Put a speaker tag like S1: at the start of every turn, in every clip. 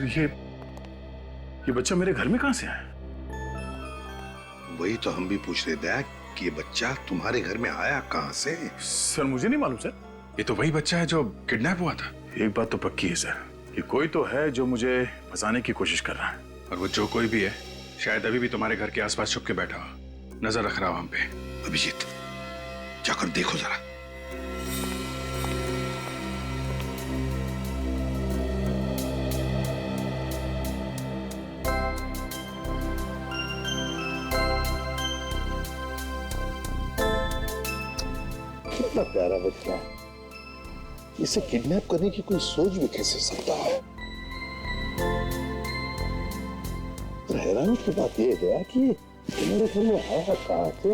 S1: Sir ये बच्चा मेरे घर में कहां से आया?
S2: वही तो हम भी पूछ रहे थे कि ये बच्चा तुम्हारे घर में आया कहां से?
S1: सर मुझे नहीं मालूम सर।
S3: ये तो वही बच्चा है जो किडनैप हुआ था।
S1: एक बात तो पक्की है सर कि कोई तो है जो मुझे फंसाने की कोशिश कर रहा है।
S3: और वो जो कोई भी है शायद अभी भी तुम्हारे घर के आसपास छुप के बैठा हो, नजर रख रहा हो हम पे।
S2: अभिजीत जाकर देखो जरा। कितना प्यारा बच्चा, इसे किडनैप करने की कोई सोच भी कैसे सकता है? हैरानी की बात यह है कि मेरे घर में आया कहां से?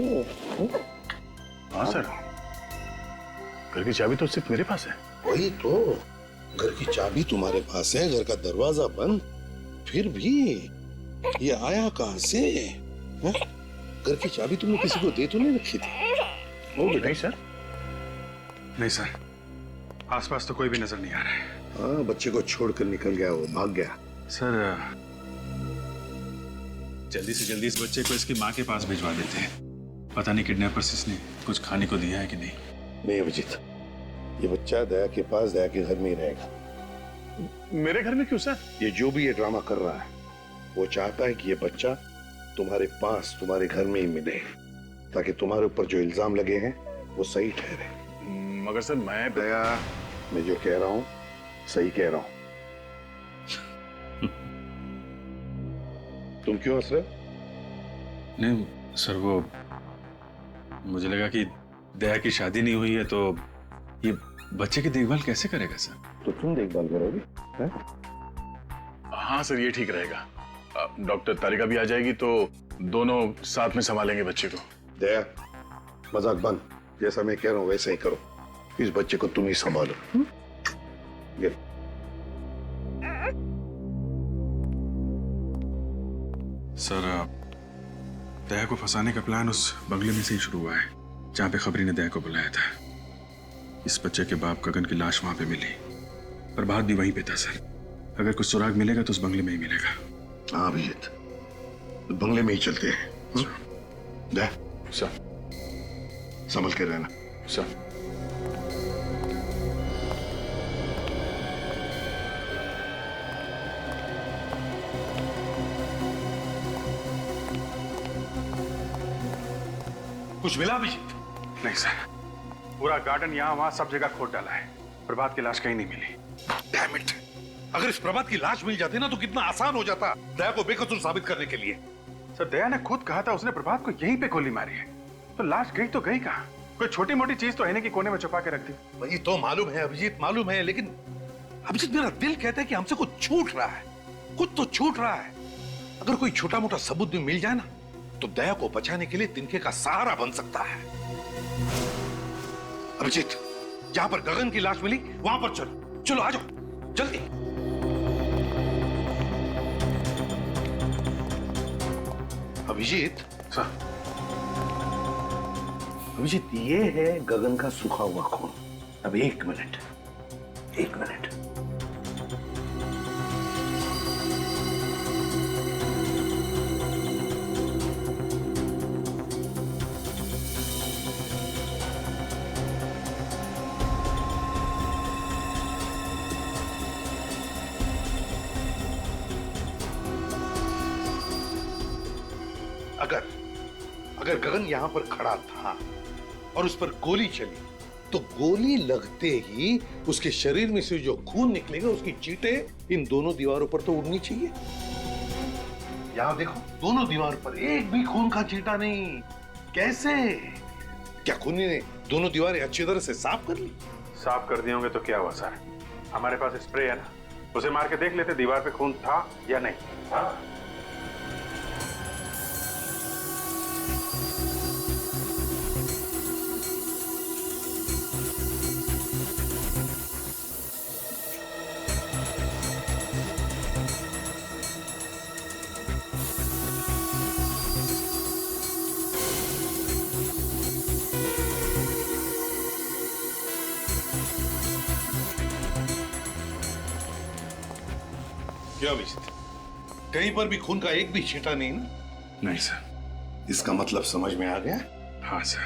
S1: हाँ सर, घर की चाबी तो सिर्फ मेरे पास है।
S2: वही तो, घर की चाबी तुम्हारे पास है, घर का दरवाजा बंद, फिर भी ये आया कहां से? घर की चाबी तुमने किसी को दे तो नहीं रखी थी?
S1: वो नहीं सर।
S3: नहीं सर, आसपास तो कोई भी नजर नहीं आ रहा है।
S2: हाँ, बच्चे को छोड़कर निकल गया, वो भाग गया।
S3: सर जल्दी से जल्दी इस बच्चे को इसकी माँ के पास भिजवा देते हैं। पता नहीं किडनैपर्स इसने कुछ खाने को दिया है कि नहीं।
S2: नहीं अभिजीत, ये बच्चा दया के पास, दया के घर में ही रहेगा।
S1: मेरे घर में क्यों सर?
S2: ये जो भी ये ड्रामा कर रहा है वो चाहता है कि ये बच्चा तुम्हारे पास, तुम्हारे घर में ही मिले, ताकि तुम्हारे ऊपर जो इल्जाम लगे हैं वो सही ठहरे।
S1: मगर सर मैं
S2: दया, मैं जो कह रहा हूं सही कह रहा हूं। तुम क्यों हंस रहे हो?
S3: नहीं सर, वो मुझे लगा कि दया की शादी नहीं हुई है तो ये बच्चे की देखभाल कैसे करेगा सर?
S2: तो तुम देखभाल करोगे?
S1: हाँ सर, ये ठीक रहेगा। डॉक्टर तारिका भी आ जाएगी तो दोनों साथ में संभालेंगे बच्चे को।
S2: दया, मजाक बंद, जैसा मैं कह रहा हूं वैसा ही करो। इस बच्चे को तुम ही संभालो। ये
S3: सर, दया को फंसाने का प्लान उस बंगले में से ही शुरू हुआ है जहां पे खबरी ने दया को बुलाया था। इस बच्चे के बाप गगन की लाश वहां पे मिली, प्रभात भी वहीं पे था सर। अगर कुछ सुराग मिलेगा तो उस बंगले में ही मिलेगा।
S2: हाँ अभिजीत, बंगले में ही चलते हैं। दया,
S1: सर
S2: संभल के रहना।
S1: सर
S3: कुछ मिला अभिजीत? नहीं सर, पूरा गार्डन यहाँ वहां सब जगह खोद डाला है, प्रभात की लाश कहीं नहीं मिली।
S4: Damn it! अगर इस प्रभात की लाश मिल जाती ना तो कितना आसान हो जाता दया को बेकसूर साबित करने के लिए।
S3: सर दया ने खुद कहा था उसने प्रभात को यहीं पे गोली मारी है, तो लाश गई तो गई कहाँ? कोई छोटी मोटी चीज तो है नहीं कि कोने में छुपा के रख दी।
S4: वही तो मालूम है अभिजीत, मालूम है, लेकिन अभिजीत मेरा दिल कहता है कि हमसे कुछ छूट रहा है, कुछ तो छूट रहा है। अगर कोई छोटा मोटा सबूत भी मिल जाए ना तो दया को बचाने के लिए तिनके का सहारा बन सकता है। अभिजीत, जहां पर गगन की लाश मिली वहां पर चलो, चलो आ जाओ जल्दी। अभिजीत
S3: सर,
S2: अभिजीत, ये है गगन का सूखा हुआ खून। अब एक मिनट, एक मिनट।
S4: अगर गगन यहां पर खड़ा था और उस पर गोली चली तो गोली लगते ही उसके शरीर में से जो खून निकलेगा उसकी चींटें इन दोनों दीवारों पर तो उड़नी चाहिए। यहां देखो, दोनों दीवार पर एक भी खून का चींटा नहीं। कैसे? क्या खूनी ने दोनों दीवारें अच्छी तरह से साफ कर ली?
S3: साफ कर दिए होंगे तो क्या हुआ सर? हमारे पास स्प्रे है ना, उसे मार के देख लेते दीवार पे खून था या नहीं। हाँ?
S4: क्या अभिजीत, कहीं पर भी खून का एक भी छींटा नहीं ना?
S3: नहीं सर।
S4: इसका मतलब समझ में आ गया?
S3: हाँ सर,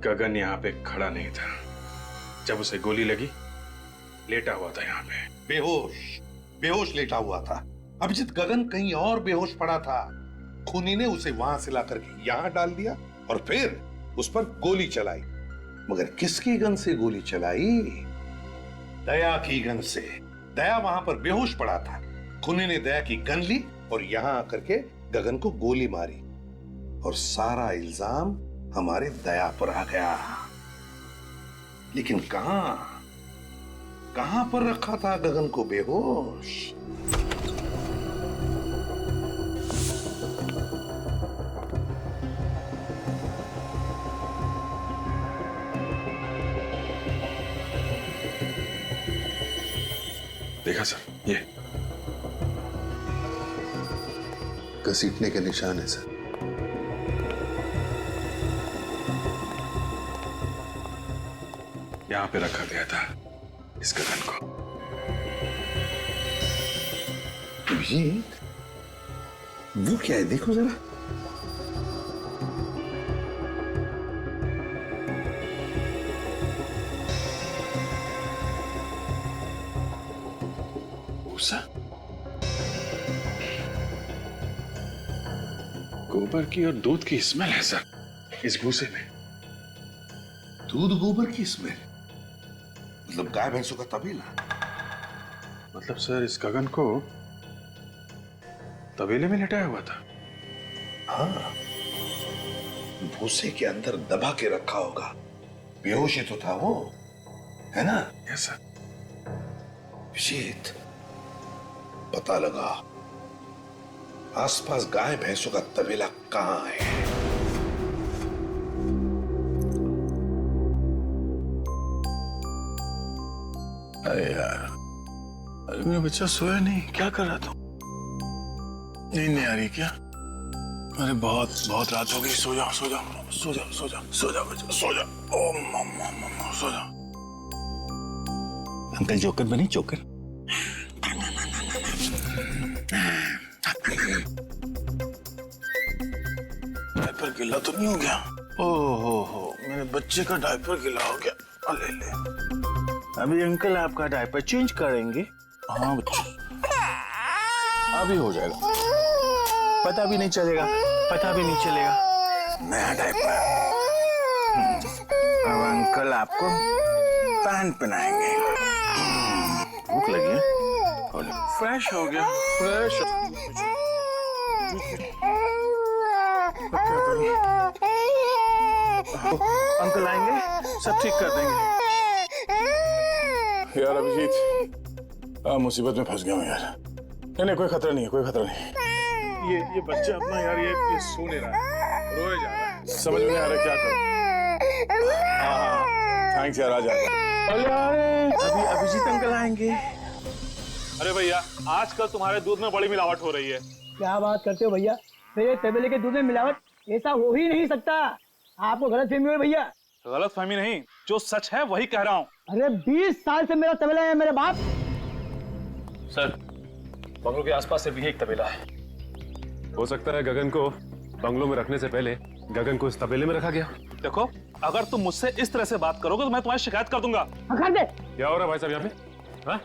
S3: गगन यहाँ पे खड़ा नहीं था। जब उसे गोली लगी लेटा हुआ था यहाँ पे।
S4: बेहोश लेटा हुआ था। अभिजीत, गगन कहीं और बेहोश पड़ा था। खूनी ने उसे वहां से लाकर के यहां डाल दिया और फिर उस पर गोली चलाई। मगर किसकी गन से गोली चलाई? दया की गन से। दया वहां पर बेहोश पड़ा था। खूनी ने दया की गन ली और यहां आकर के गगन को गोली मारी और सारा इल्जाम हमारे दया पर आ गया। लेकिन कहां पर रखा था गगन को बेहोश?
S3: देखा सर, ये
S2: घसीटने के निशान है सर।
S3: यहाँ पे रखा गया था इस गगन को।
S4: अभिजीत, वो क्या है? देखो जरा।
S3: भूसा, गोबर की और दूध की स्मेल है सर इस भूसे में।
S4: दूध गोबर की स्मेल? मतलब गाय भैंसों का तबेला?
S3: मतलब सर इस गगन को तबेले में लेटाया हुआ था।
S4: हाँ, भूसे के अंदर दबा के रखा होगा। बेहोश ही तो था वो, है ना?
S3: Yes sir.
S4: अभिजीत, पता लगा आसपास गाय भैंसों का तबेला कहां है।
S1: अरे यार, अरे मेरा बच्चा सोया नहीं, क्या कर रहा था? नींद नहीं आ रही क्या? अरे बहुत रात हो गई। सो जाओ सो जाओ सो जाओ सो जाओ सो जाओ बच्चा, सो जाओ। ओ मम्मा सो जाओ। अंकल जोकर बनी, जोकर। डायपर गीला तो नहीं हो गया? हो मेरे बच्चे का डायपर गीला हो गया। ले ले, अभी अंकल आपका डायपर चेंज करेंगे। हाँ बच्चा, अभी हो जाएगा। पता भी नहीं चलेगा, पता भी नहीं चलेगा। नया डायपर। अब अंकल आपको पैंट पहनाएंगे। भूख लगी है? फ्रेश हो गया, फ्रेश। अंकल आएंगे, सब ठीक कर देंगे। यार अभिजीत, मुसीबत में फंस गया हूँ यार। नहीं कोई खतरा नहीं है, कोई खतरा नहीं। ये बच्चा अपना यार ये सो नहीं रहा है, रोए जा रहा है। समझ में नहीं आ रहा क्या करूं। हाँ थैंक्स यार, आ जा। अभी अभिजीत अंकल आएंगे।
S5: अरे भैया, आजकल तुम्हारे दूध में बड़ी मिलावट हो रही है।
S6: क्या बात करते हो भैया? मेरे तबेले के दूध में मिलावट? ऐसा हो ही नहीं सकता। आपको गलतफहमी हुई भैया।
S5: गलतफहमी नहीं, जो सच है वही कह रहा हूँ।
S6: अरे 20 साल से मेरा तबेला है मेरे बाप।
S7: सर, बंगलों के आसपास सिर्फ यही एक तबेला है।
S8: हो सकता है गगन को बंगलों में रखने से पहले गगन को इस तबेले में रखा गया।
S5: देखो, अगर तुम मुझसे इस तरह से बात करोगे तो मैं तुम्हारी शिकायत कर दूंगा।
S6: कर दे।
S8: क्या हो रहा है भाई साहब यहाँ पे? हाँ?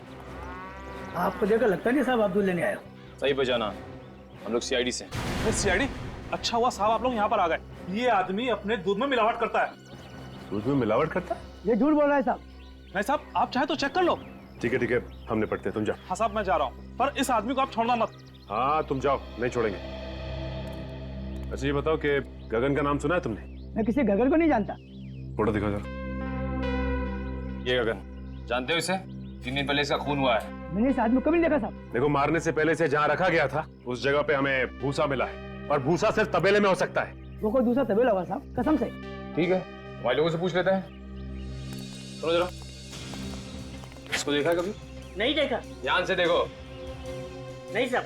S6: आपको देखकर लगता नहीं साहब आप दूध लेने आए हो।
S7: सही पहचाना, हम लोग सीआईडी से।
S5: सीआईडी? अच्छा हुआ साहब आप लोग यहाँ पर आ गए। ये आदमी अपने दूध में मिलावट करता है।
S8: दूध में मिलावट करता?
S6: ये झूठ बोल रहा है साहब।
S5: नहीं साहब, आप चाहे तो चेक कर लो।
S8: ठीक है हम निपटते हैं, तुम जाओ।
S5: हाँ साहब, मैं जा रहा हूँ, पर इस आदमी को आप छोड़ना मत।
S8: हाँ तुम जाओ, नहीं छोड़ेंगे। अच्छा ये बताओ कि गगन का नाम सुना है तुमने?
S6: मैं किसी गगन को नहीं जानता।
S8: फोटो दिखाओ जरा।
S7: ये गगन, जानते हो इसे? 3 दिन पहले इसका खून हुआ है।
S6: मैंने इस आदमी को भी नहीं देखा साहब।
S8: देखो, मारने से पहले से जहाँ रखा गया था उस जगह पे हमें भूसा मिला है, और भूसा सिर्फ तबेले में हो सकता है।
S6: वो कोई दूसरा तबेला होगा साहब, कसम से।
S7: ठीक है, हमारे लोगों से पूछ लेते हैं। सुनो जरा, इसको देखा है कभी?
S6: नहीं देखा।
S7: ध्यान से देखो।
S6: नहीं साहब।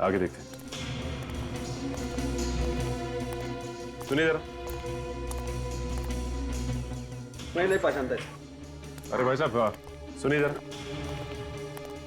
S8: आगे देखते हैं। सुनिए जरा।
S6: मैं नहीं पहचानता।
S8: अरे भाई साहब सुनिए जरा।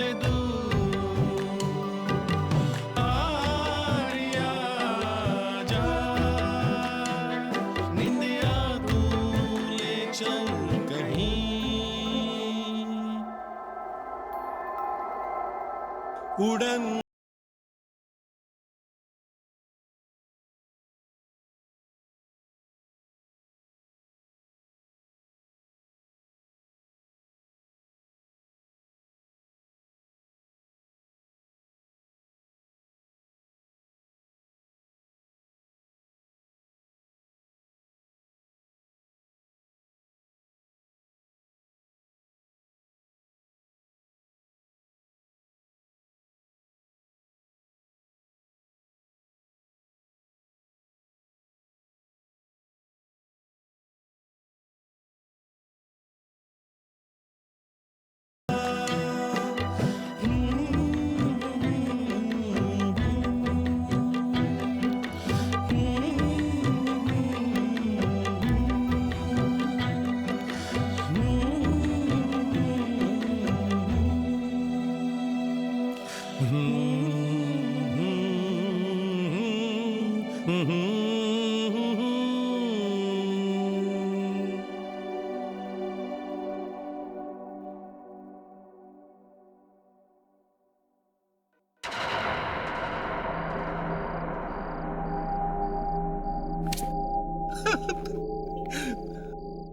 S9: से दूर आरिया जा, निंदिया तू ले चल कहीं, उड़न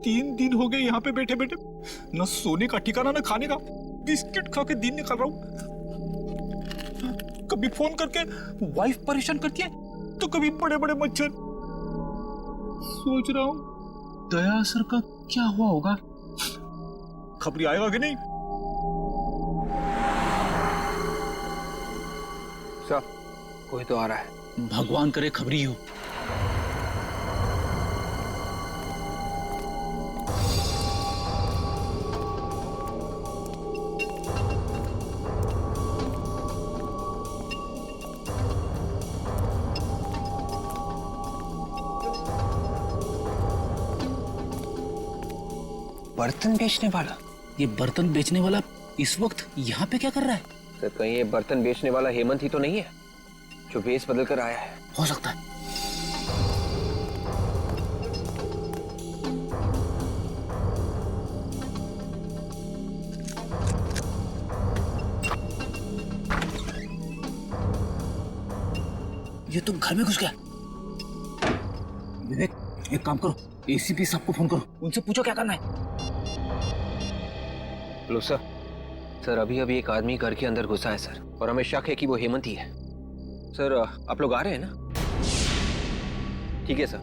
S5: तीन दिन हो गए यहाँ पे बैठे बैठे, न सोने का ठिकाना न खाने का, बिस्किट खा के दिन निकाल रहा हूँ। कभी फोन करके वाइफ परेशान करती है तो कभी बड़े बड़े मच्छर। सोच रहा हूँ दया सर का क्या हुआ होगा, खबरी आएगा कि नहीं।
S7: सर कोई तो आ रहा है।
S6: भगवान करे खबरी हो।
S7: बर्तन बेचने वाला?
S6: ये बर्तन बेचने वाला इस वक्त यहाँ पे क्या कर रहा है?
S7: सर कहीं ये बर्तन बेचने वाला हेमंत ही तो नहीं है जो भेष बदल कर आया है?
S6: हो सकता है। ये तो घर में घुस गया। विवेक एक काम करो, एसीपी साहब को फोन करो, उनसे पूछो क्या करना है।
S7: लो सर, सर अभी अभी एक आदमी घर के अंदर घुसा है सर, और हमें शक है कि वो हेमंत ही है। सर आप लोग आ रहे हैं ना? ठीक है सर,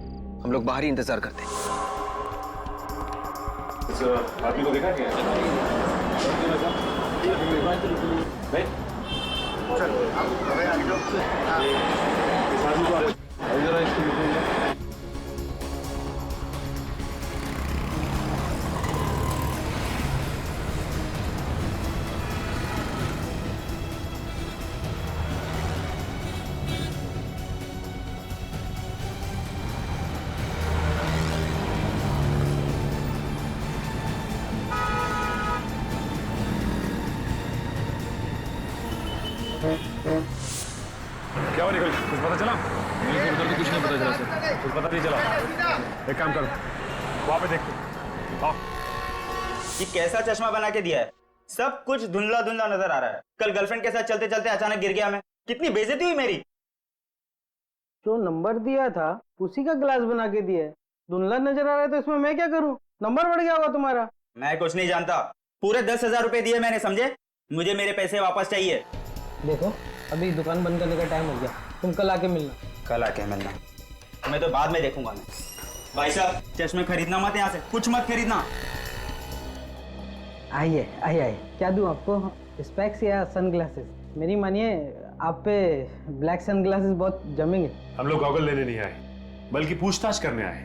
S7: हम लोग बाहर ही इंतजार करते हैं।
S8: सर आदमी को देखा क्या? क्या हुआ निकल, कुछ पता चला?
S7: उधर तो कुछ नहीं पता चला सर।
S8: कुछ पता नहीं चला। एक काम करो, वहां पे देखते। आओ।
S10: ये कैसा चश्मा बना के दिया है, सब कुछ धुंधला धुंधला नजर आ रहा है। कल गर्लफ्रेंड के साथ चलते चलते अचानक गिर गया मैं, कितनी बेइज्जती हुई मेरी।
S11: जो नंबर दिया था उसी का ग्लास बना के दिया है, धुंधला नजर आ रहा है तो इसमें मैं क्या करूं? नंबर बढ़ गया होगा तुम्हारा।
S10: मैं कुछ नहीं जानता, पूरे 10,000 रुपए दिए मैंने, समझे? मुझे मेरे पैसे वापस चाहिए।
S11: देखो अभी दुकान बंद करने का टाइम हो गया, तुम कल आके मिलना।
S10: कल आके मिलना? मैं तो बाद में देखूंगा। मैं भाई साहब चश्मे खरीदना मत, यहाँ से कुछ मत खरीदना।
S11: आइए आइए आइए, क्या दूं आपको, स्पेक्स या सनग्लासेस? मेरी मानिए आप पे ब्लैक सनग्लासेस बहुत जमेंगे।
S8: हम लोग गॉगल लेने नहीं आए, बल्कि पूछताछ करने आए।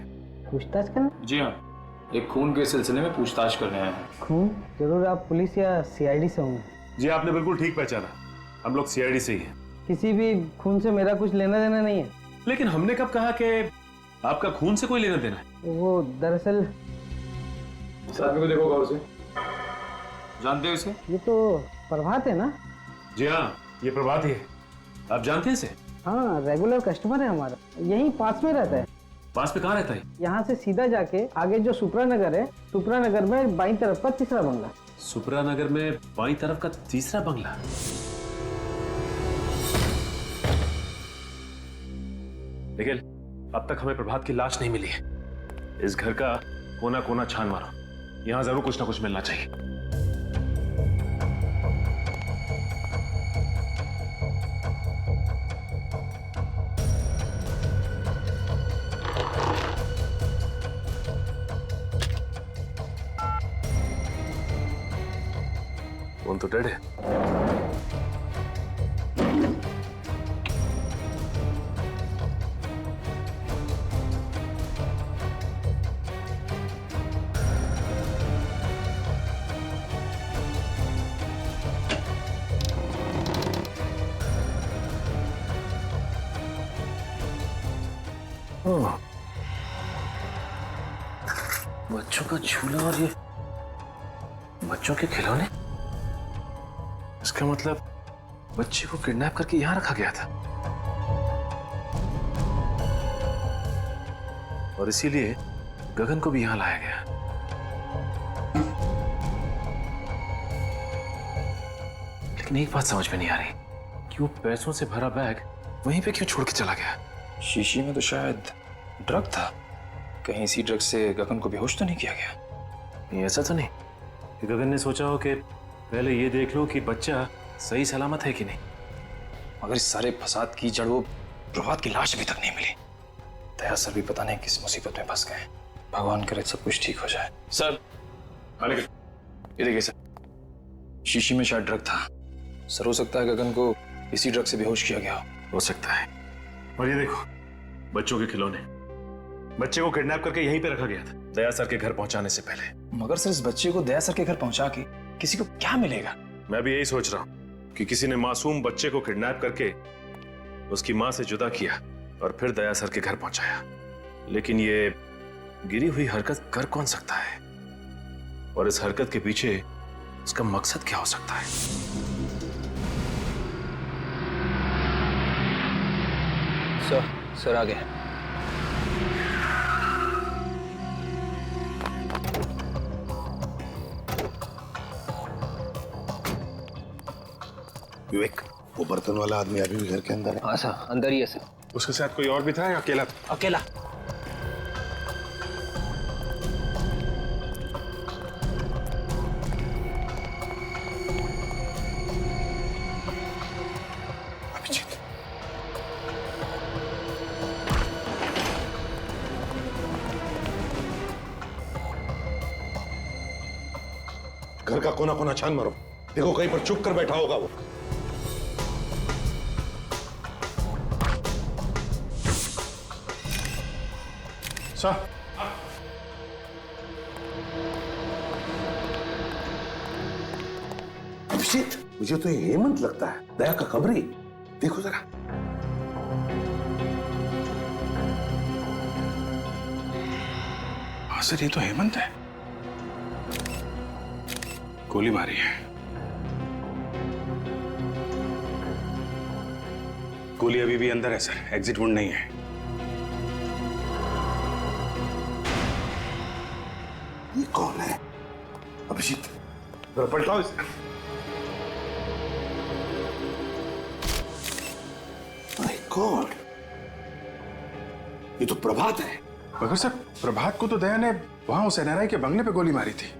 S11: पूछताछ करना?
S7: जी हाँ, एक खून के सिलसिले में पूछताछ करने आए हैं।
S11: खून? जरूर आप पुलिस या सीआईडी से होंगे।
S8: जी आपने बिल्कुल ठीक पहचाना, हम लोग सीआईडी से ही हैं।
S11: किसी भी खून से मेरा कुछ लेना देना नहीं है।
S8: लेकिन हमने कब कहा कि आपका खून से कोई लेना देना है?
S11: वो दरअसल
S7: को देखो गौर से। जानते हो इसे?
S11: ये तो प्रभात है ना?
S8: जी हाँ, ये प्रभात ही है। आप जानते हैं इसे?
S11: हाँ, रेगुलर कस्टमर है हमारा, यहीं पास में रहता है।
S8: पास में कहाँ रहता है?
S11: यहाँ से सीधा जाके आगे जो सुप्रा नगर है, सुप्रा नगर में बाईं तरफ का तीसरा बंगला।
S8: सुप्रा नगर में बाईं तरफ का तीसरा बंगला। निखिल, अब तक हमें प्रभात की लाश नहीं मिली है। इस घर का कोना कोना छान मारो, यहाँ जरूर कुछ ना कुछ मिलना चाहिए। कौन तो डेड है। बच्चों का झूला और ये बच्चों के खिलौने। इसका मतलब बच्चे को किडनैप करके यहां रखा गया था और इसीलिए गगन को भी यहां लाया गया। लेकिन एक बात समझ में नहीं आ रही कि वो पैसों से भरा बैग वहीं पे क्यों छोड़ के चला गया।
S7: शीशी में तो शायद ड्रग था। कहीं इसी ड्रग से गगन को बेहोश तो नहीं किया गया?
S8: ये ऐसा तो नहीं कि गगन ने सोचा हो कि पहले ये देख लो कि बच्चा सही सलामत है कि नहीं।
S7: मगर इस सारे फसाद की जड़ वो प्रभात की लाश अभी तक नहीं मिली। दया सर भी पता नहीं किस मुसीबत में फंस गए। भगवान करे सब कुछ ठीक हो जाए। सर ये देखिए सर, शीशी में शायद ड्रग था। सर हो सकता है गगन को इसी ड्रग से बेहोश किया गया
S8: हो सकता है। और ये देखो बच्चों के खिलौने, बच्चे को किडनैप करके यहीं पे रखा गया था दया सर के घर पहुंचाने से पहले।
S7: मगर सर इस बच्चे को दया सर के घर पहुंचा के किसी को क्या मिलेगा?
S8: मैं भी यही सोच रहा हूं कि किसी ने मासूम बच्चे को किडनैप करके उसकी मां से जुदा किया और फिर दया सर के घर पहुंचाया। लेकिन ये गिरी हुई हरकत कर कौन सकता है और इस हरकत के पीछे उसका मकसद क्या हो सकता है?
S7: सर आ गए।
S2: विवेक, वो बर्तन वाला आदमी अभी भी घर के अंदर है?
S7: हाँ सर, अंदर ही है सर।
S3: उसके साथ कोई और भी था या अकेला था?
S7: अकेला।
S2: अभिजीत, घर का कोना कोना छान मारो, देखो कहीं पर छुप कर बैठा होगा वो।
S3: सर
S2: अभिजीत, मुझे तो ये हेमंत लगता है, दया का खबरी। देखो जरा।
S3: हाँ सर, ये तो हेमंत है। गोली मारी है। गोली अभी भी अंदर है सर, एग्जिट वुंड नहीं है।
S2: ये कौन है? अभिजीत, जरा पलटाओ इसे। माय गॉड, ये तो प्रभात है।
S3: मगर सर, प्रभात को तो दया ने वहां उस एनआरआई के बंगले पे गोली मारी थी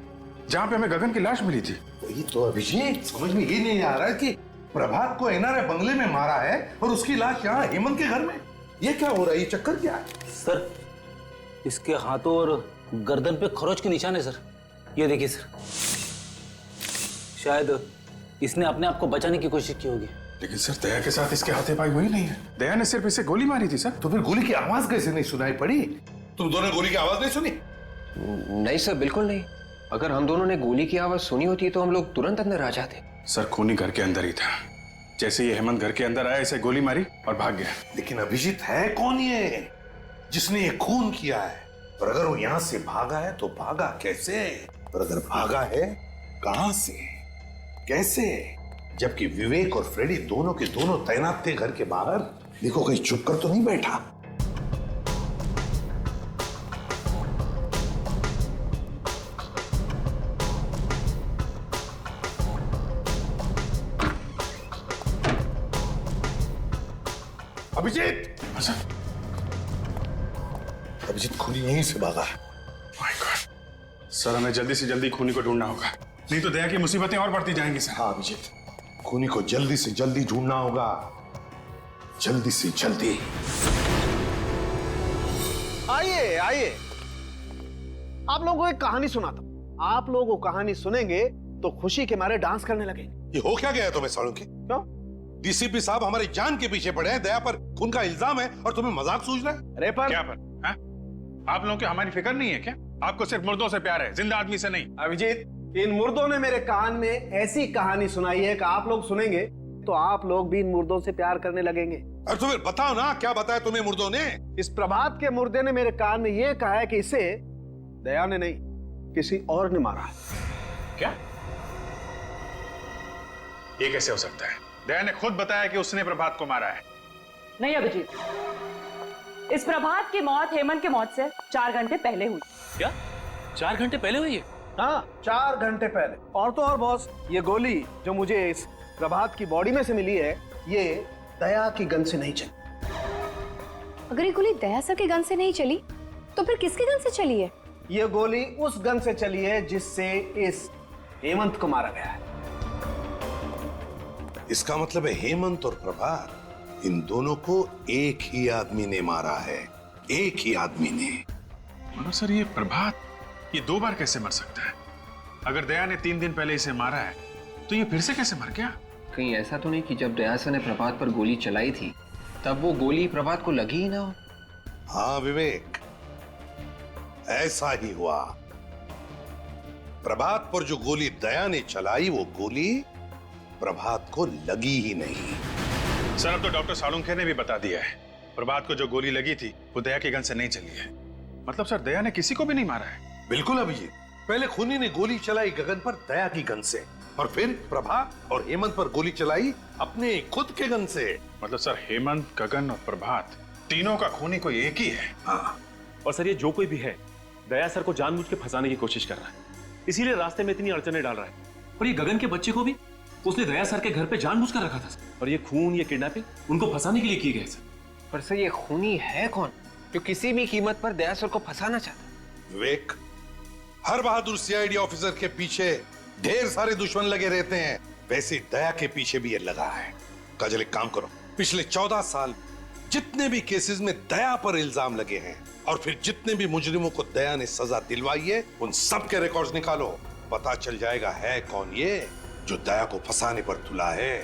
S3: जहां पे हमें गगन की लाश मिली थी।
S2: वही तो अभिजीत, समझ में ये नहीं आ रहा है कि प्रभात को एनआरआई बंगले में मारा है और उसकी लाश यहाँ हेमंत के घर में। ये क्या हो रहा है? ये चक्कर क्या है?
S6: सर, इसके हाथों और गर्दन पे खरोच के निशान है सर। ये देखिए सर, शायद इसने अपने आप को बचाने की कोशिश की होगी।
S3: लेकिन सर, दया के साथ इसके हाथापाई हुई नहीं है। दया ने सिर्फ इसे गोली मारी थी सर।
S2: तो फिर गोली की आवाज कैसे नहीं सुनाई पड़ी? तुम दोनों ने गोली की आवाज नहीं सुनी?
S12: नहीं सर, बिल्कुल नहीं। अगर हम दोनों ने गोली की आवाज सुनी होती तो हम लोग तुरंत अंदर आ जाते।
S3: सर, खूनी घर के अंदर ही था। जैसे ये हेमंत घर के अंदर आया, इसे गोली मारी और भाग गया।
S2: लेकिन अभिजीत, है कौन ये जिसने ये खून किया है? और अगर वो यहाँ से भागा है तो भागा कैसे? और अगर भागा है
S4: कहां से, कैसे? जबकि विवेक और फ्रेडी दोनों के दोनों तैनात थे घर के बाहर। देखो कहीं चुप कर तो नहीं बैठा। अभिजीत, अभिजीत खूनी यहीं से भागा है।
S3: माय गॉड, सर हमें जल्दी से जल्दी खूनी को ढूंढना होगा, नहीं तो दया की मुसीबतें और बढ़ती जाएंगी सर।
S4: हाँ अभिजीत, खूनी को जल्दी से जल्दी ढूंढना होगा, जल्दी से जल्दी।
S11: आइए आइए, आप लोगों को एक कहानी सुनाता हूं। आप लोग वो कहानी सुनेंगे तो खुशी के मारे डांस करने लगेंगे।
S4: ये हो क्या गया तुम्हें सालुंकी?
S11: क्यों?
S4: डीसीपी साहब हमारी जान के पीछे पड़े हैं, दया पर खून का इल्जाम है और तुम्हें मजाक सूझ रहा है?
S11: अरे पर
S3: क्या पर? हा? आप लोगों की हमारी फिक्र नहीं है क्या? आपको सिर्फ मुर्दों से प्यार है, जिंदा आदमी से नहीं।
S11: अभिजीत, इन मुर्दों ने मेरे कान में ऐसी कहानी सुनाई है कि आप लोग सुनेंगे तो आप लोग भी इन मुर्दों से प्यार करने लगेंगे।
S4: और तो फिर बताओ ना, क्या बताया तुम्हें मुर्दों ने?
S11: इस प्रभात के मुर्दे ने मेरे कान में यह कहा है कि इसे दया ने नहीं, किसी और ने मारा है।
S3: क्या? ये कैसे हो सकता है? दया ने खुद बताया कि उसने प्रभात को मारा है।
S13: नहीं अभिजीत, इस प्रभात की मौत हेमंत की मौत से 4 घंटे पहले हुई।
S7: क्या 4 घंटे पहले हुई है?
S11: हाँ, 4 घंटे पहले। और तो और बॉस, ये गोली जो मुझे इस प्रभात की बॉडी में से मिली है, ये दया की गन से नहीं चली।
S14: अगर ये गोली दया सर के गन से नहीं चली तो फिर किसके गन से चली है?
S11: ये गोली उस गन से चली है जिससे इस हेमंत को मारा गया है।
S4: इसका मतलब है हेमंत और प्रभात, इन दोनों को एक ही आदमी ने मारा है, एक ही आदमी ने।
S3: मगर सर ये प्रभात, ये 2 बार कैसे मर सकता है? अगर दया ने 3 दिन पहले इसे मारा है तो ये फिर से कैसे मर गया?
S12: कहीं ऐसा तो नहीं कि जब दया सर ने प्रभात पर गोली चलाई थी तब वो गोली प्रभात को लगी ही ना हो?
S4: हाँ विवेक, ऐसा ही हुआ। प्रभात पर जो गोली दया ने चलाई, वो गोली प्रभात को लगी ही नहीं।
S3: सर अब तो डॉक्टर सालुंखे ने भी बता दिया है, प्रभात को जो गोली लगी थी वो दया की गन से नहीं चली है। मतलब सर दया ने किसी को भी नहीं मारा है?
S4: बिल्कुल अभिजीत, पहले खूनी ने गोली चलाई गगन पर दया की गन से, और फिर प्रभात और हेमंत पर गोली चलाई अपने खुद के गन से।
S3: मतलब सर हेमंत, गगन और प्रभात तीनों का खूनी कोई एक ही है।
S4: हाँ,
S8: और सर ये जो कोई भी है दया सर को जानबूझ के फंसाने की कोशिश कर रहा है, इसीलिए रास्ते में इतनी अड़चने डाल रहा है।
S7: और ये गगन के बच्चे को भी उसने दया सर के घर पे जानबूझ कर रखा था सर।
S8: और ये खून, ये किडनैपिंग
S7: उनको फंसाने के लिए किए गए सर।
S12: पर सर ये खूनी है कौन जो किसी भी कीमत पर दया सर को फंसाना चाहता है?
S4: विवेक, हर बहादुर सीआईडी ऑफिसर के पीछे ढेर सारे दुश्मन लगे रहते हैं, वैसे दया के पीछे भी ये लगा है। काजल एक काम करो, पिछले 14 साल जितने भी केसेस में दया पर इल्जाम लगे हैं और फिर जितने भी मुजरिमों को दया ने सजा दिलवाई है, उन सब के रिकॉर्ड्स निकालो। पता चल जाएगा है कौन ये जो दया को फंसाने पर तुला है।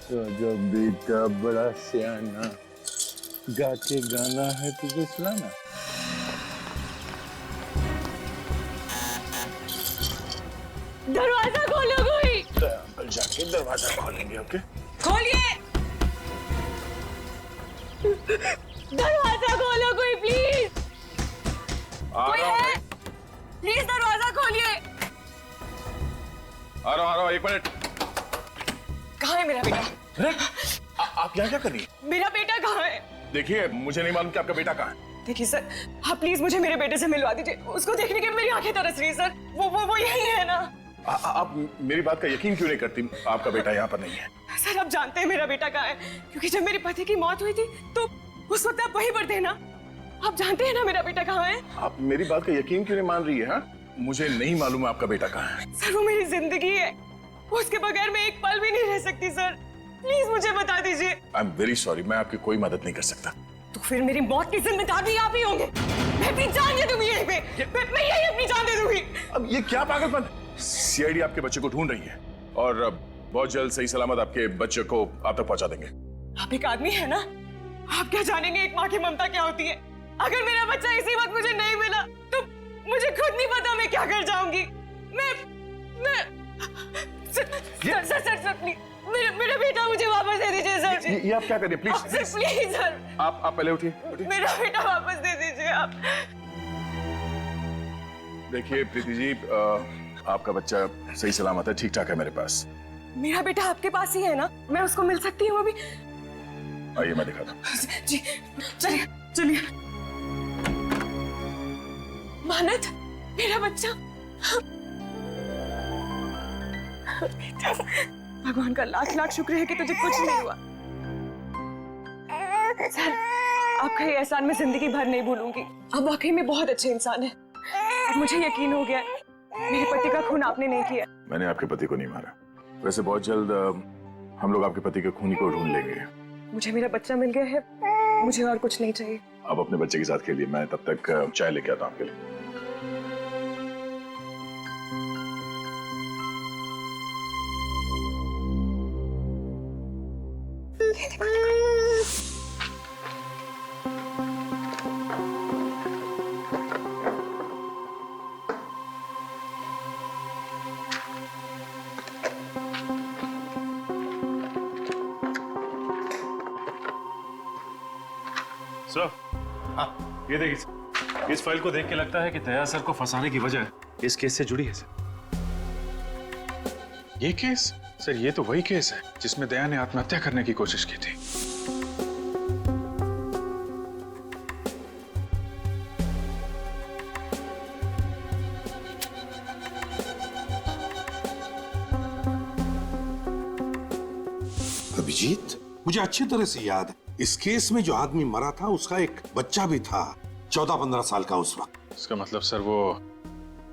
S1: तो जो बेटा बड़ा सियाना, गा के गाना है तुझे सुनाना।
S13: दरवाजा खोलो कोई।
S1: तो अंकल जाके दरवाजा खोलेंगे। ओके,
S13: खोलिए, दरवाजा खोलो कोई प्लीज। कोई है? प्लीज दरवाजा खोलिए।
S3: आ रहा हूँ, 1 मिनट।
S13: कहाँ है मेरा बेटा?
S3: अरे आप यहाँ क्या कर रही हैं?
S13: मेरा बेटा कहाँ है?
S3: देखिए मुझे नहीं मालूम कि आपका बेटा कहाँ है।
S13: देखिए सर, आप प्लीज मुझे मेरे बेटे से मिलवा दीजिए। उसको देखने के मेरी आंखें तरस रही है सर। वो यही है ना?
S3: आप मेरी बात का यकीन क्यों नहीं करती? आपका बेटा यहाँ पर नहीं है।
S13: सर आप जानते हैं मेरा बेटा कहाँ है, क्योंकि जब मेरे पति की मौत हुई थी तो उस वक्त आप वहीं पर थे ना। आप जानते हैं ना मेरा बेटा कहाँ है?
S3: आप मेरी बात का यकीन क्यों नहीं मान रही है? हाँ, मुझे नहीं मालूम आपका बेटा कहाँ है।
S13: सर वो मेरी जिंदगी है, उसके बगैर मैं एक पल भी नहीं रह सकती सर। प्लीज मुझे बता दीजिए।
S3: आई एम वेरी सॉरी, मैं आपकी कोई मदद नहीं कर सकता।
S13: तो फिर मेरी मौत की जिम्मेदार भी आप ही होंगे। मैं अपनी जान दे दूंगी यहीं पे। मैं यही अपनी जान दे दूंगी।
S3: अब ये क्या पागलपन? सीआईडी आपके बच्चे को ढूंढ रही है और बहुत जल्द सही सलामत आपके बच्चे को आप तक पहुंचा देंगे।
S13: आप एक आदमी है ना, आप क्या जानेंगे एक माँ की ममता क्या होती है। अगर मेरा बच्चा इसी वक्त मुझे नहीं मिला तो मुझे खुद नहीं पता मैं क्या कर जाऊंगी। मैं सर प्लीज मेरा बेटा मुझे वापस दे दीजिए सर जी।
S3: ये आप क्या करिए प्लीज
S13: प्लीज सर,
S3: आप पहले उठिए।
S13: मेरा बेटा वापस दे दीजिए आप।
S3: देखिए प्रीति जी, आपका बच्चा सही सलामत है, ठीक ठाक है मेरे पास।
S13: मेरा बेटा आपके पास ही है ना, मैं उसको मिल सकती हूँ अभी?
S3: आइए मैं दिखाता हूँ।
S13: जी चलिए चलिए। मानत, मेरा बच्चा। भगवान का लाख लाख शुक्र है कि तुझे कुछ नहीं हुआ। सर, आपका ये एहसान मैं जिंदगी भर नहीं भूलूंगी। आप वाकई में बहुत अच्छे इंसान हैं। अब मुझे यकीन हो गया है, मेरे पति का खून आपने नहीं किया।
S3: मैंने आपके पति को नहीं मारा। वैसे बहुत जल्द हम लोग आपके पति के खूनी को ढूंढ लेंगे।
S13: मुझे मेरा बच्चा मिल गया है, मुझे और कुछ नहीं चाहिए।
S3: आप अपने बच्चे के साथ खेलिए, मैं तब तक चाय लेके आता हूँ आपके लिए।
S8: सर, हाँ, ये देखिए, इस फाइल को देख के लगता है कि दया सर को फंसाने की वजह इस केस से जुड़ी है सर।
S3: ये केस? सर ये तो वही केस है जिसमें दया ने आत्महत्या करने की कोशिश की थी।
S2: अभिजीत, मुझे अच्छी तरह से याद है, इस केस में जो आदमी मरा था उसका एक बच्चा भी था, 14-15 साल का उस वक्त।
S3: इसका मतलब सर वो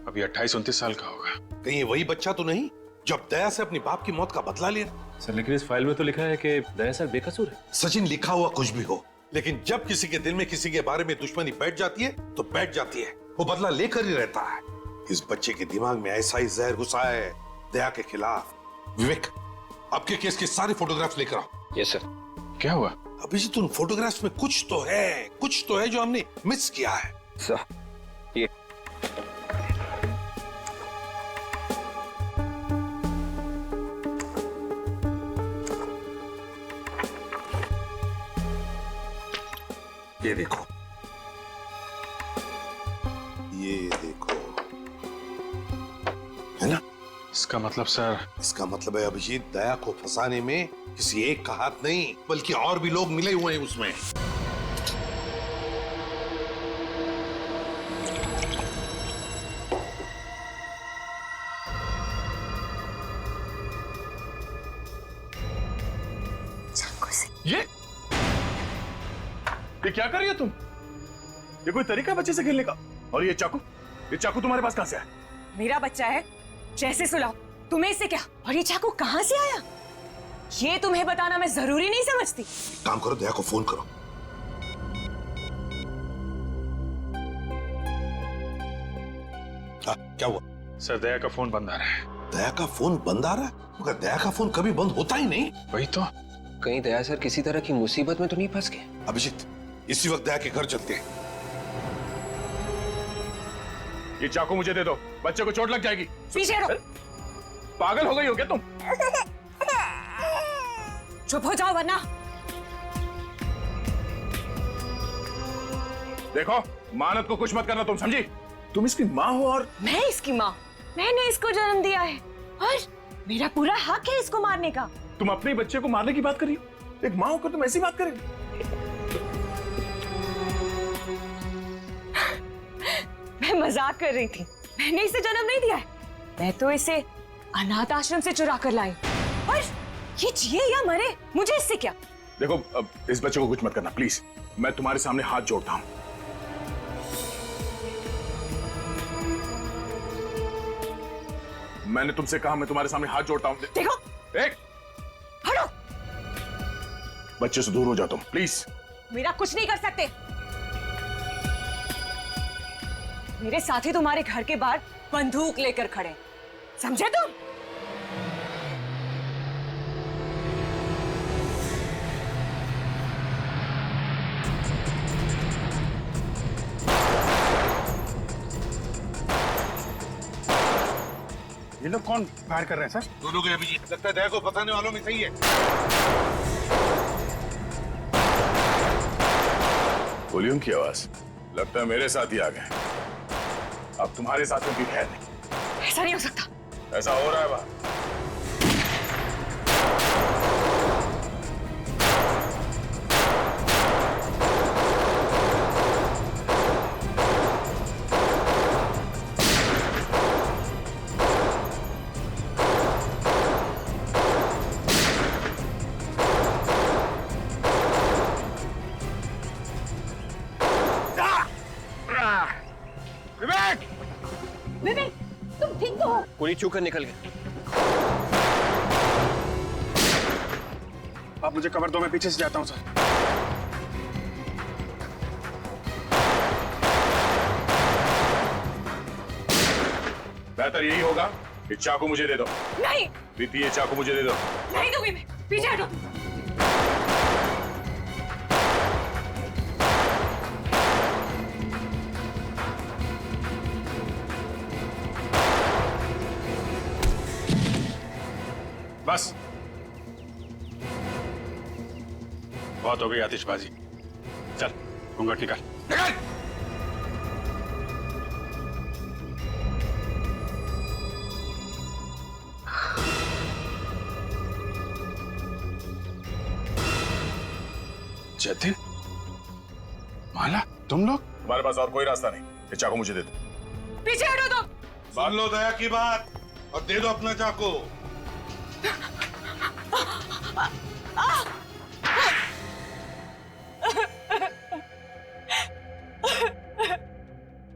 S3: अभी 28-29 साल का होगा।
S2: कहीं वही बच्चा तो नहीं जब दया से अपनी बाप की मौत का बदला लिया?
S8: सर लेकिन इस फाइल में तो लिखा है कि दया सर बेकसूर है।
S2: सचिन, लिखा हुआ कुछ भी हो, लेकिन जब किसी के दिल में किसी के बारे में दुश्मनी बैठ जाती है तो बैठ जाती है, वो बदला लेकर ही रहता है। इस बच्चे के दिमाग में ऐसा ही जहर घुसा है दया के खिलाफ। विवेक, आपके केस के सारे फोटोग्राफ्स लेकर आओ।
S12: Yes sir.
S3: क्या हुआ?
S2: अभिजीत, उन फोटोग्राफ्स में कुछ तो है जो हमने मिस किया है।
S12: सर, ये
S2: देखो, ये देखो, है ना?
S3: इसका मतलब सर?
S2: इसका मतलब है अभिजीत, दया को फंसाने में किसी एक का हाथ नहीं बल्कि और भी लोग मिले हुए हैं उसमें।
S3: ये क्या कर रही हो तुम? ये कोई तरीका बच्चे से खेलने का? और ये चाकू तुम्हारे पास कहां से आया?
S13: मेरा बच्चा है, जैसे सुलाओ। तुम्हें इससे क्या? और ये चाकू कहां से आया? ये तुम्हें बताना मैं जरूरी नहीं समझती।
S2: काम करो, दया को फोन करो। क्या हुआ?
S3: सर दया का फोन बंद आ रहा है।
S2: दया का फोन बंद आ रहा है? मगर दया का फोन कभी बंद होता ही नहीं।
S3: वही तो।
S12: कहीं दया सर किसी तरह की मुसीबत में तो नहीं फंस गए?
S2: अभिजीत, इसी वक्त दया के घर चलते हैं।
S3: ये चाकू मुझे दे दो, बच्चे को चोट लग जाएगी।
S13: पीछे रहो।
S3: पागल हो गई हो क्या तुम?
S13: चुप हो जाओ वरना।
S3: देखो, मानत को कुछ मत करना, तुम समझी? तुम इसकी माँ हो और
S13: मैं इसकी माँ। मैंने इसको जन्म दिया है और मेरा पूरा हक है इसको मारने का।
S3: तुम अपने बच्चे को मारने की बात कर रही हो? एक माँ होकर तुम ऐसी बात करेगी?
S13: मैं मजाक कर रही थी। मैंने इसे जन्म नहीं दिया है, मैं तो इसे अनाथ आश्रम से चुरा कर लाई। और ये जिए या मरे, मुझे इससे क्या?
S3: देखो, अब इस बच्चे को कुछ मत करना प्लीज। मैं तुम्हारे सामने हाथ जोड़ता हूं। मैंने तुमसे कहा, मैं तुम्हारे सामने हाथ जोड़ता हूं।
S13: देखो,
S3: एक
S13: हटो।
S3: बच्चे से दूर हो जाओ तुम प्लीज।
S13: मेरा कुछ नहीं कर सकते। मेरे साथी तुम्हारे घर के बाहर बंदूक लेकर खड़े, समझे तुम?
S1: ये लोग कौन फायर कर रहे हैं सर?
S4: दोनों के अभिजीत, लगता है दया को फंसाने वालों में सही है।
S3: गोलियों की आवाज, लगता है मेरे साथ ही आ गए। अब तुम्हारे साथ भी खैर नहीं।
S13: ऐसा नहीं हो सकता।
S3: ऐसा हो रहा है बात।
S13: विवेक, तुम ठीक तो हो?
S12: गोली चूक कर निकल गए।
S1: आप मुझे कवर दो, मैं पीछे से जाता हूँ सर।
S3: बेहतर यही होगा कि चाकू मुझे दे दो।
S13: नहीं।
S3: प्रीति, ये चाकू मुझे दे दो।
S13: नहीं दूंगी मैं, पीछे हटो।
S3: बस, बहुत हो गई आतिशबाजी। चल घूंघट निकाल। निकाल। जतिन, माला, तुम लोग? तुम्हारे पास और कोई रास्ता नहीं, ये चाकू मुझे दे दो।
S13: पीछे हटो तुम।
S4: सुन लो दया की बात और दे दो अपना चाकू।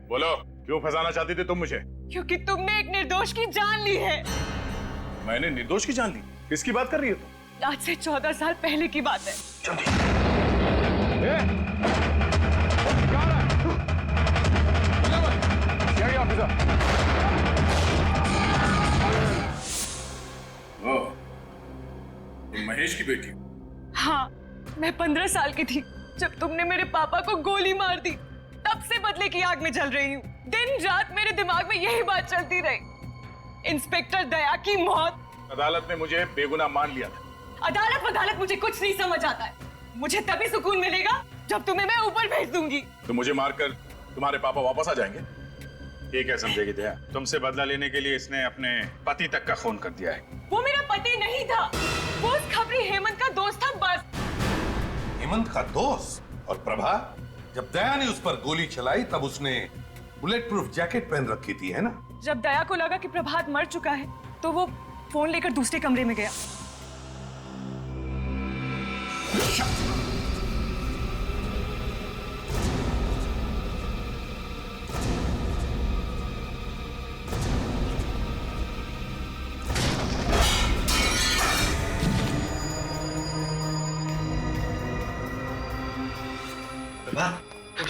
S3: बोलो, क्यों फंसाना चाहती थी तुम मुझे?
S13: क्योंकि तुमने एक निर्दोष की जान ली है।
S3: मैंने निर्दोष की जान ली? किसकी बात कर रही हो तुम?
S13: आज से 14 साल पहले की बात है।
S3: तुम महेश की बेटी?
S13: हाँ, मैं 15 साल की थी जब तुमने मेरे पापा को गोली मार दी। तब से बदले की आग में जल रही हूँ। दिन रात मेरे दिमाग में यही बात चलती रही। इंस्पेक्टर दया की मौत।
S3: अदालत ने मुझे बेगुनाह मान लिया था।
S13: अदालत मुझे कुछ नहीं समझ आता है। मुझे तभी सुकून मिलेगा जब तुम्हें मैं ऊपर भेज दूंगी।
S3: तो मुझे मारकर तुम्हारे पापा वापस आ जाएंगे? ये क्या समझेगी दया? तुमसे बदला लेने के लिए इसने अपने पति तक का खून कर दिया है।
S13: वो मेरा पति नहीं था, वो उस खबरी हेमंत का दोस्त था बस।
S4: हेमंत का दोस्त? और प्रभा, जब दया ने उस पर गोली चलाई तब उसने बुलेट प्रूफ जैकेट पहन रखी थी, है ना?
S13: जब दया को लगा कि प्रभात मर चुका है तो वो फोन लेकर दूसरे कमरे में गया।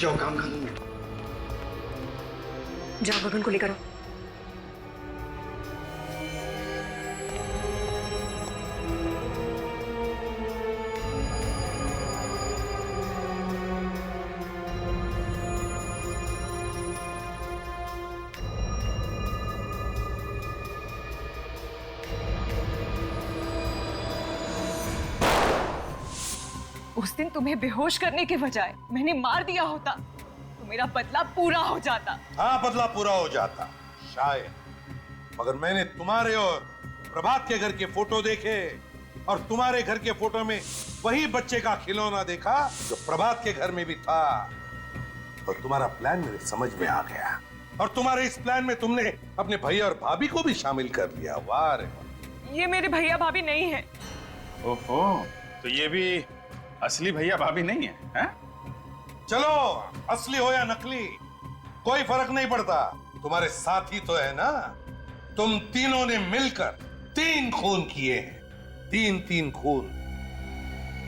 S11: जाओ, काम कर लूंगी।
S13: जाओ गगन को लेकर आओ। उस दिन तुम्हें बेहोश करने के बजाय मैंने मार दिया होता तो मेरा बदला पूरा हो जाता।
S4: हाँ, बदला पूरा हो जाता शायद, मगर मैंने तुम्हारे और प्रभात के घर के फोटो देखे और तुम्हारे घर के फोटो में वही बच्चे का खिलौना देखा जो प्रभात के घर में भी था। और तुम्हारा प्लान मेरे समझ में आ गया और तुम्हारे इस प्लान में तुमने अपने भैया और भाभी को भी शामिल कर लिया। वाह रे वाह।
S13: ये मेरे भैया भाभी नहीं है।
S3: ओहो, तो ये भी असली भैया भाभी नहीं है, हैं?
S4: चलो, असली हो या नकली कोई फर्क नहीं पड़ता, तुम्हारे साथी तो है ना। तुम तीनों ने मिलकर 3 खून किए हैं, 3 खून।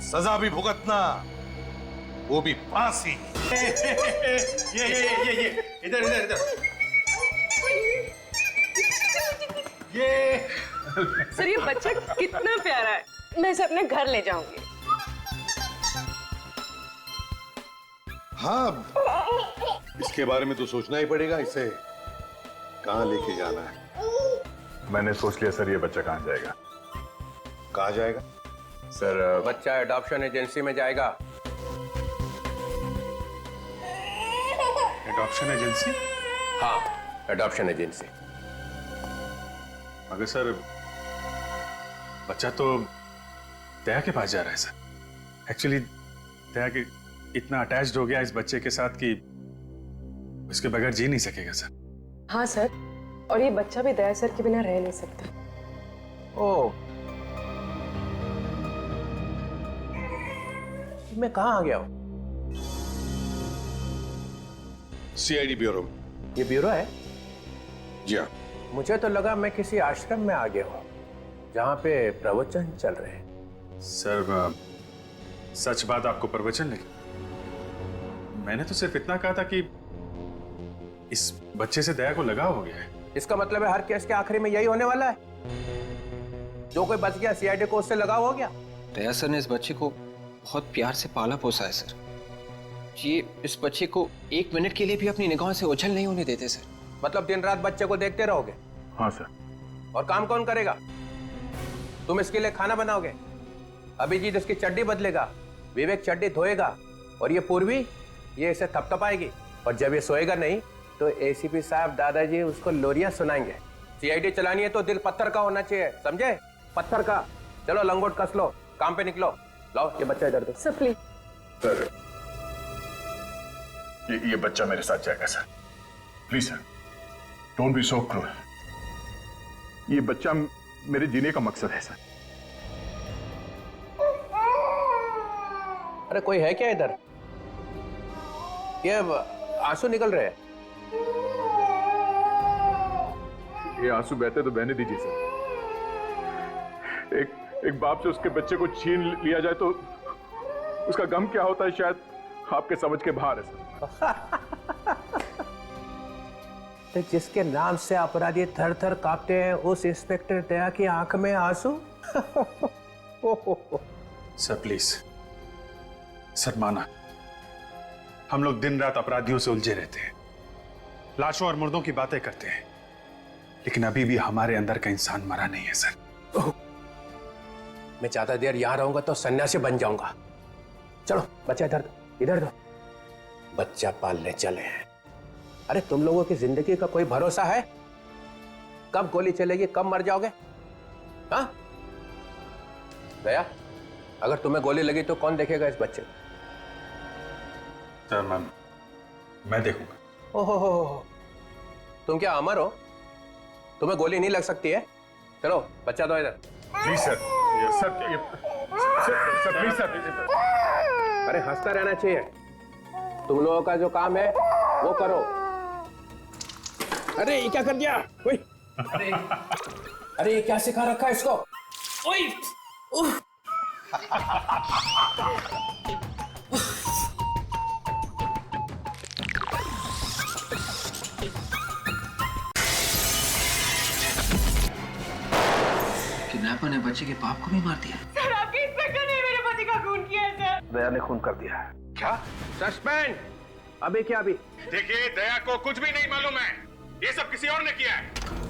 S4: सजा भी भुगतना, वो भी फांसी।
S1: ये इधर इधर इधर ये
S13: सर, ये बच्चा कितना प्यारा है। मैं इसे अपने घर ले जाऊंगी।
S4: हाँ, इसके बारे में तो सोचना ही पड़ेगा, इसे कहाँ लेके जाना है।
S3: मैंने सोच लिया सर, ये बच्चा कहाँ जाएगा?
S4: कहाँ जाएगा?
S3: सर
S12: बच्चा एडॉप्शन एजेंसी में जाएगा।
S3: Adoption agency?
S12: हाँ, एडॉप्शन एजेंसी।
S3: मगर सर बच्चा तो दया के पास जा रहा है सर। एक्चुअली दया के इतना अटैच्ड हो गया इस बच्चे के साथ कि उसके बगैर जी नहीं सकेगा सर।
S15: हाँ सर, और ये बच्चा भी दया सर के बिना रह नहीं सकता।
S12: ओ, मैं कहाँ आ गया हूँ?
S4: सीआईडी ब्यूरो में।
S12: ये ब्यूरो है?
S4: जी हाँ।
S12: मुझे तो लगा मैं किसी आश्रम में आ गया हूँ जहाँ पे प्रवचन चल रहे हैं।
S3: सर सच बात आपको प्रवचन लगी? मैंने तो सिर्फ इतना कहा था कि इस बच्चे से दया को लगाव हो गया है।
S12: इसका मतलब है हर केस के आखिरी में यही होने वाला है? जो कोई बच गया सीआईडी को उससे लगाव हो गया? दया सर ने इस बच्चे को बहुत प्यार से पाला पोसा है सर। ये इस बच्चे को 1 मिनट के लिए भी अपनी निगाहों से ओझल नहीं होने देते सर। मतलब दिन रात बच्चे को देखते रहोगे?
S3: हाँ सर।
S12: और काम कौन करेगा? तुम इसके लिए खाना बनाओगे, अभिजीत इसकी चड्डी बदलेगा, विवेक चड्डी धोएगा, और ये पूर्वी ये इसे थपथपाएगी, और जब ये सोएगा नहीं तो एसीपी साहब दादाजी उसको लोरियां सुनाएंगे। सीआईडी चलानी है तो दिल पत्थर का होना चाहिए, समझे? पत्थर का। चलो लंगोट कस लो, काम पे निकलो। लाओ ये बच्चा इधर दो।
S15: Sir please.
S3: सर ये बच्चा मेरे साथ जाएगा sir. Please sir, don't be so cruel. ये बच्चा मेरे जीने का मकसद है सर।
S12: अरे कोई है क्या इधर? ये आंसू निकल रहे हैं।
S3: ये आंसू बहते तो बहने दीजिए सर। एक बाप से उसके बच्चे को छीन लिया जाए तो उसका गम क्या होता है, शायद आपके समझ के बाहर है सर।
S12: तो जिसके नाम से अपराधी थर थर कांपते हैं, उस इंस्पेक्टर दया की आंख में आंसू?
S3: सर प्लीज सर, माना हम लोग दिन रात अपराधियों से उलझे रहते हैं, लाशों और मुर्दों की बातें करते हैं, लेकिन अभी भी हमारे अंदर का इंसान मरा नहीं है सर।
S12: मैं ज्यादा देर यहां रहूंगा तो सन्यासी बन जाऊंगा। चलो बच्चा इधर दो, इधर दो। बच्चा पालने चले हैं। अरे तुम लोगों की जिंदगी का कोई भरोसा है? कब गोली चलेगी, कब मर जाओगे? हाँ दया, अगर तुम्हें गोली लगी तो कौन देखेगा इस बच्चे को?
S3: सर मैं देखूंगा।
S12: ओहो, तुम क्या अमर हो? तुम्हें गोली नहीं लग सकती है? चलो बच्चा दो इधर।
S3: Please sir, sir please sir.
S12: अरे हंसता रहना चाहिए। तुम लोगों का जो काम है वो करो। अरे ये क्या कर दिया? अरे ये क्या सिखा रखा है इसको? ओए!
S16: किडनैपर ने बच्चे के बाप को भी मार दिया।
S13: सर आपके इंस्पेक्टर ने मेरे पति का खून किया है सर।
S4: दया ने खून कर दिया है।
S12: क्या? सस्पेंड। अभी क्या? अभी
S3: देखिए, दया को कुछ भी नहीं मालूम है। ये सब किसी और ने किया है।